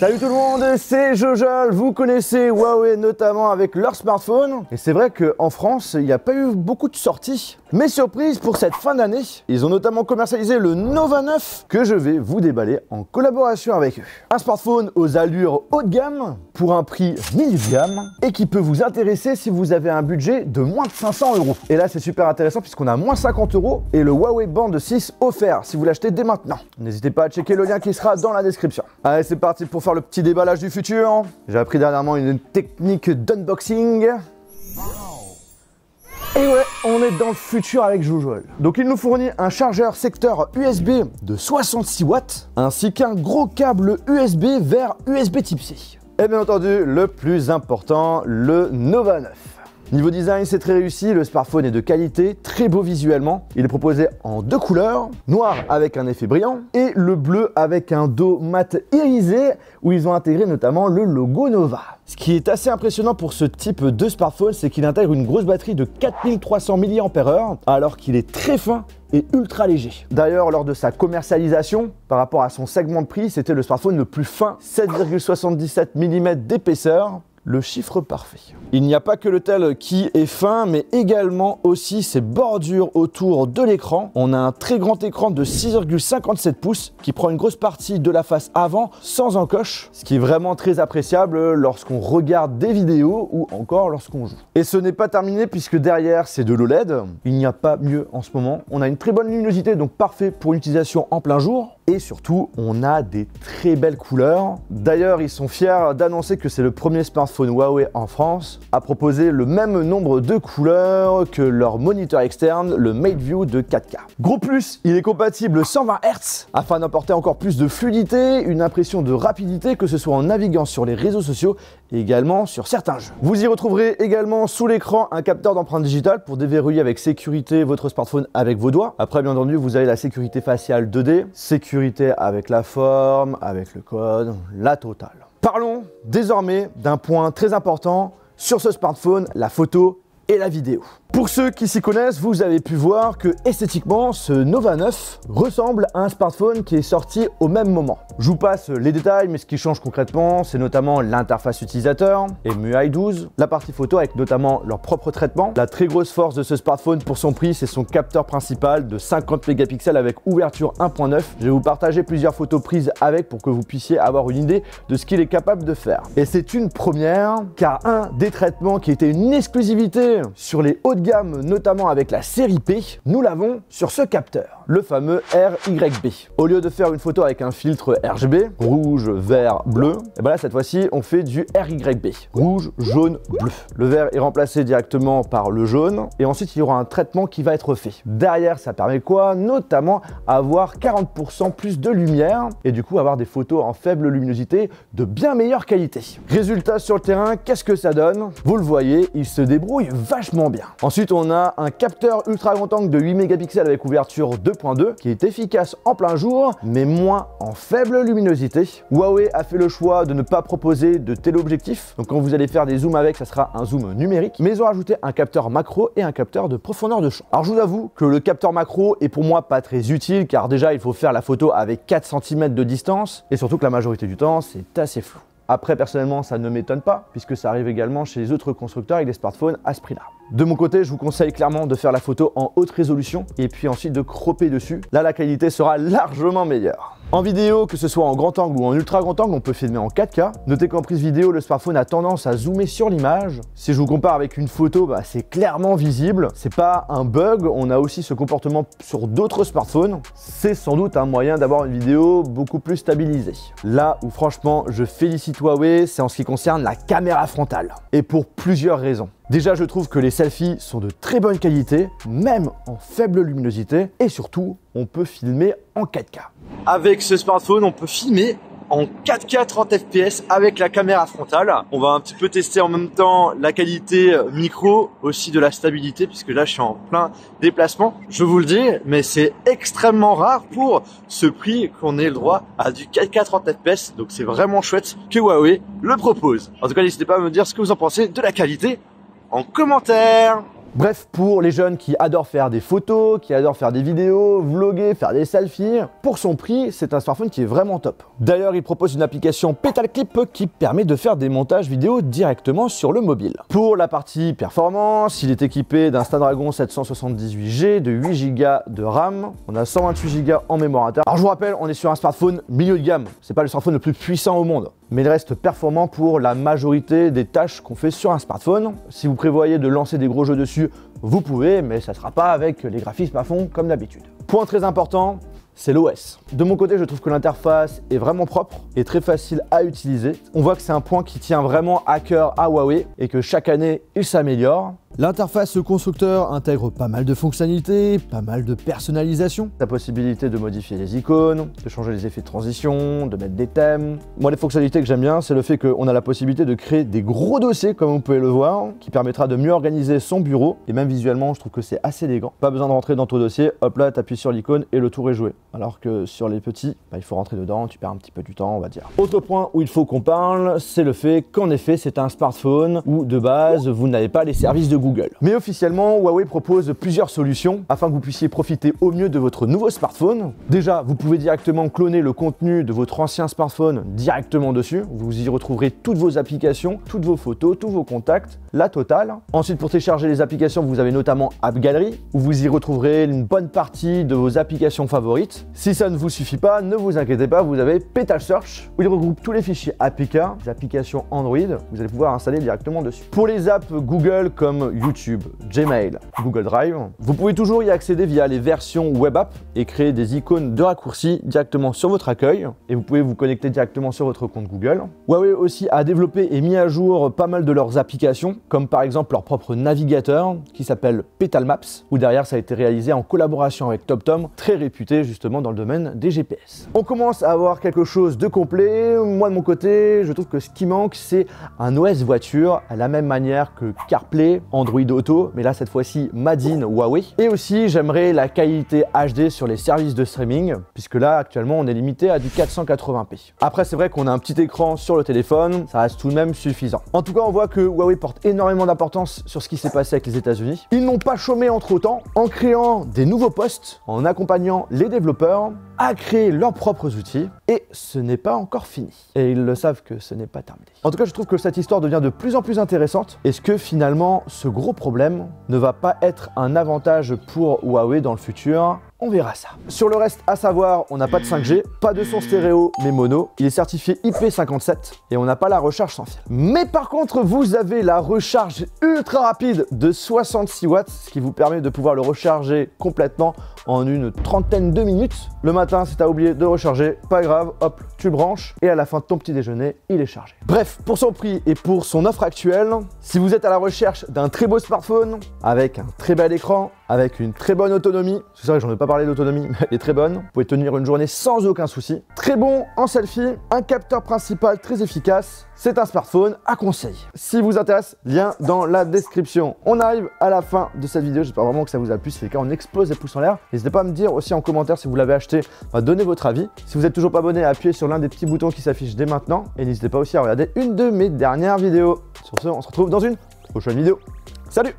Salut tout le monde, c'est Jojol. Vous connaissez Huawei notamment avec leur smartphone. Et c'est vrai qu'en France, il n'y a pas eu beaucoup de sorties. Mais surprise, pour cette fin d'année, ils ont notamment commercialisé le Nova 9 que je vais vous déballer en collaboration avec eux. Un smartphone aux allures haut de gamme pour un prix milieu de gamme et qui peut vous intéresser si vous avez un budget de moins de 500 €. Et là, c'est super intéressant puisqu'on a moins 50 € et le Huawei Band 6 offert si vous l'achetez dès maintenant. N'hésitez pas à checker le lien qui sera dans la description. Allez, c'est parti pour faire le petit déballage du futur. J'ai appris dernièrement une technique d'unboxing. Et ouais, on est dans le futur avec Jojol. Donc il nous fournit un chargeur secteur USB de 66 watts, ainsi qu'un gros câble USB vers USB Type C. Et bien entendu, le plus important, le Nova 9. Niveau design, c'est très réussi, le smartphone est de qualité, très beau visuellement. Il est proposé en deux couleurs, noir avec un effet brillant et le bleu avec un dos mat irisé où ils ont intégré notamment le logo Nova. Ce qui est assez impressionnant pour ce type de smartphone, c'est qu'il intègre une grosse batterie de 4300 mAh alors qu'il est très fin et ultra léger. D'ailleurs, lors de sa commercialisation, par rapport à son segment de prix, c'était le smartphone le plus fin, 7,77 mm d'épaisseur. Le chiffre parfait. Il n'y a pas que le tel qui est fin, mais également aussi ses bordures autour de l'écran. On a un très grand écran de 6,57 pouces qui prend une grosse partie de la face avant sans encoche, ce qui est vraiment très appréciable lorsqu'on regarde des vidéos ou encore lorsqu'on joue. Et ce n'est pas terminé puisque derrière c'est de l'OLED. Il n'y a pas mieux en ce moment. On a une très bonne luminosité, donc parfait pour une utilisation en plein jour. Et surtout, on a des très belles couleurs. D'ailleurs, ils sont fiers d'annoncer que c'est le premier smartphone Huawei en France à proposer le même nombre de couleurs que leur moniteur externe, le MateView de 4K. Gros plus, il est compatible 120 Hz afin d'apporter encore plus de fluidité, une impression de rapidité, que ce soit en naviguant sur les réseaux sociaux et également sur certains jeux. Vous y retrouverez également sous l'écran un capteur d'empreinte digitale pour déverrouiller avec sécurité votre smartphone avec vos doigts. Après, bien entendu, vous avez la sécurité faciale 2D, sécurité avec la forme, avec le code, la totale. Parlons désormais d'un point très important sur ce smartphone, la photo et la vidéo. Pour ceux qui s'y connaissent, vous avez pu voir que esthétiquement, ce Nova 9 ressemble à un smartphone qui est sorti au même moment. Je vous passe les détails, mais ce qui change concrètement, c'est notamment l'interface utilisateur, MUI 12, la partie photo avec notamment leur propre traitement. La très grosse force de ce smartphone pour son prix, c'est son capteur principal de 50 mégapixels avec ouverture 1.9. Je vais vous partager plusieurs photos prises avec pour que vous puissiez avoir une idée de ce qu'il est capable de faire. Et c'est une première, car un des traitements qui était une exclusivité sur les hautes gamme, notamment avec la série P, nous l'avons sur ce capteur, le fameux RYB. Au lieu de faire une photo avec un filtre RGB, rouge, vert, bleu, et bien là cette fois-ci on fait du RYB, rouge, jaune, bleu. Le vert est remplacé directement par le jaune et ensuite il y aura un traitement qui va être fait. Derrière ça permet quoi? Notamment avoir 40% plus de lumière et du coup avoir des photos en faible luminosité de bien meilleure qualité. Résultat sur le terrain, qu'est-ce que ça donne? Vous le voyez, il se débrouille vachement bien. Ensuite, on a un capteur ultra grand angle de 8 mégapixels avec ouverture 2.2 qui est efficace en plein jour, mais moins en faible luminosité. Huawei a fait le choix de ne pas proposer de téléobjectif. Donc quand vous allez faire des zooms avec, ça sera un zoom numérique. Mais ils ont rajouté un capteur macro et un capteur de profondeur de champ. Alors je vous avoue que le capteur macro est pour moi pas très utile car déjà il faut faire la photo avec 4 cm de distance et surtout que la majorité du temps c'est assez flou. Après, personnellement, ça ne m'étonne pas, puisque ça arrive également chez les autres constructeurs avec des smartphones à ce prix-là. De mon côté, je vous conseille clairement de faire la photo en haute résolution et puis ensuite de cropper dessus. Là, la qualité sera largement meilleure. En vidéo, que ce soit en grand angle ou en ultra grand angle, on peut filmer en 4K. Notez qu'en prise vidéo, le smartphone a tendance à zoomer sur l'image. Si je vous compare avec une photo, c'est clairement visible. C'est pas un bug, on a aussi ce comportement sur d'autres smartphones. C'est sans doute un moyen d'avoir une vidéo beaucoup plus stabilisée. Là où franchement, je félicite Huawei, c'est en ce qui concerne la caméra frontale. Et pour plusieurs raisons. Déjà, je trouve que les selfies sont de très bonne qualité, même en faible luminosité. Et surtout, on peut filmer en 4K. Avec ce smartphone, on peut filmer en 4K 30 fps avec la caméra frontale. On va un petit peu tester en même temps la qualité micro, aussi de la stabilité, puisque là je suis en plein déplacement. Je vous le dis, mais c'est extrêmement rare pour ce prix qu'on ait le droit à du 4K 30 fps. Donc c'est vraiment chouette que Huawei le propose. En tout cas, n'hésitez pas à me dire ce que vous en pensez de la qualité en commentaire. Bref, pour les jeunes qui adorent faire des photos, qui adorent faire des vidéos, vlogger, faire des selfies, pour son prix, c'est un smartphone qui est vraiment top. D'ailleurs, il propose une application PetalClip qui permet de faire des montages vidéo directement sur le mobile. Pour la partie performance, il est équipé d'un Snapdragon 778G, de 8Go de RAM, on a 128Go en mémoire interne. Alors je vous rappelle, on est sur un smartphone milieu de gamme, c'est pas le smartphone le plus puissant au monde, mais il reste performant pour la majorité des tâches qu'on fait sur un smartphone. Si vous prévoyez de lancer des gros jeux dessus, vous pouvez, mais ça ne sera pas avec les graphismes à fond comme d'habitude. Point très important, c'est l'OS. De mon côté, je trouve que l'interface est vraiment propre et très facile à utiliser. On voit que c'est un point qui tient vraiment à cœur à Huawei et que chaque année, il s'améliore. L'interface constructeur intègre pas mal de fonctionnalités, pas mal de personnalisation. La possibilité de modifier les icônes, de changer les effets de transition, de mettre des thèmes. Moi, les fonctionnalités que j'aime bien, c'est le fait qu'on a la possibilité de créer des gros dossiers, comme vous pouvez le voir, qui permettra de mieux organiser son bureau. Et même visuellement, je trouve que c'est assez élégant. Pas besoin de rentrer dans ton dossier, hop là, t'appuies sur l'icône et le tour est joué. Alors que sur les petits, il faut rentrer dedans, tu perds un petit peu du temps, on va dire. Autre point où il faut qu'on parle, c'est le fait qu'en effet, c'est un smartphone où de base, vous n'avez pas les services de Google. Mais officiellement, Huawei propose plusieurs solutions afin que vous puissiez profiter au mieux de votre nouveau smartphone. Déjà, vous pouvez directement cloner le contenu de votre ancien smartphone directement dessus. Vous y retrouverez toutes vos applications, toutes vos photos, tous vos contacts, la totale. Ensuite, pour télécharger les applications, vous avez notamment App Gallery, où vous y retrouverez une bonne partie de vos applications favorites. Si ça ne vous suffit pas, ne vous inquiétez pas, vous avez Petal Search, où il regroupe tous les fichiers APK, les applications Android, vous allez pouvoir installer directement dessus. Pour les apps Google comme YouTube, Gmail, Google Drive, vous pouvez toujours y accéder via les versions web app et créer des icônes de raccourcis directement sur votre accueil et vous pouvez vous connecter directement sur votre compte Google. Huawei aussi a développé et mis à jour pas mal de leurs applications, comme par exemple leur propre navigateur qui s'appelle Petal Maps, où derrière ça a été réalisé en collaboration avec TomTom, très réputé justement dans le domaine des GPS. On commence à avoir quelque chose de complet. Moi de mon côté, je trouve que ce qui manque, c'est un OS voiture à la même manière que CarPlay, Android Auto, mais là cette fois-ci made in Huawei. Et aussi j'aimerais la qualité HD sur les services de streaming, puisque là actuellement on est limité à du 480p. Après c'est vrai qu'on a un petit écran sur le téléphone, ça reste tout de même suffisant. En tout cas on voit que Huawei porte énormément d'importance sur ce qui s'est passé avec les États-Unis. Ils n'ont pas chômé entre temps en créant des nouveaux postes, en accompagnant les développeurs à créer leurs propres outils, et ce n'est pas encore fini. Et ils le savent que ce n'est pas terminé. En tout cas, je trouve que cette histoire devient de plus en plus intéressante. Est-ce que finalement, ce gros problème ne va pas être un avantage pour Huawei dans le futur? On verra ça. Sur le reste, à savoir, on n'a pas de 5G, pas de son stéréo, mais mono. Il est certifié IP57 et on n'a pas la recharge sans fil. Mais par contre, vous avez la recharge ultra rapide de 66 watts, ce qui vous permet de pouvoir le recharger complètement en une trentaine de minutes. Le matin, si tu as oublié de recharger, pas grave, hop, tu le branches et à la fin de ton petit déjeuner, il est chargé. Bref, pour son prix et pour son offre actuelle, si vous êtes à la recherche d'un très beau smartphone avec un très bel écran, avec une très bonne autonomie, c'est vrai que j'en ai pas parlé d'autonomie, mais elle est très bonne, vous pouvez tenir une journée sans aucun souci. Très bon en selfie, un capteur principal très efficace, c'est un smartphone à conseiller. Si vous intéresse, lien dans la description. On arrive à la fin de cette vidéo, j'espère vraiment que ça vous a plu, si c'est le cas on explose les pouces en l'air. N'hésitez pas à me dire aussi en commentaire si vous l'avez acheté, donnez votre avis. Si vous n'êtes toujours pas abonné, appuyez sur l'un des petits boutons qui s'affichent dès maintenant, et n'hésitez pas aussi à regarder une de mes dernières vidéos. Sur ce, on se retrouve dans une prochaine vidéo. Salut!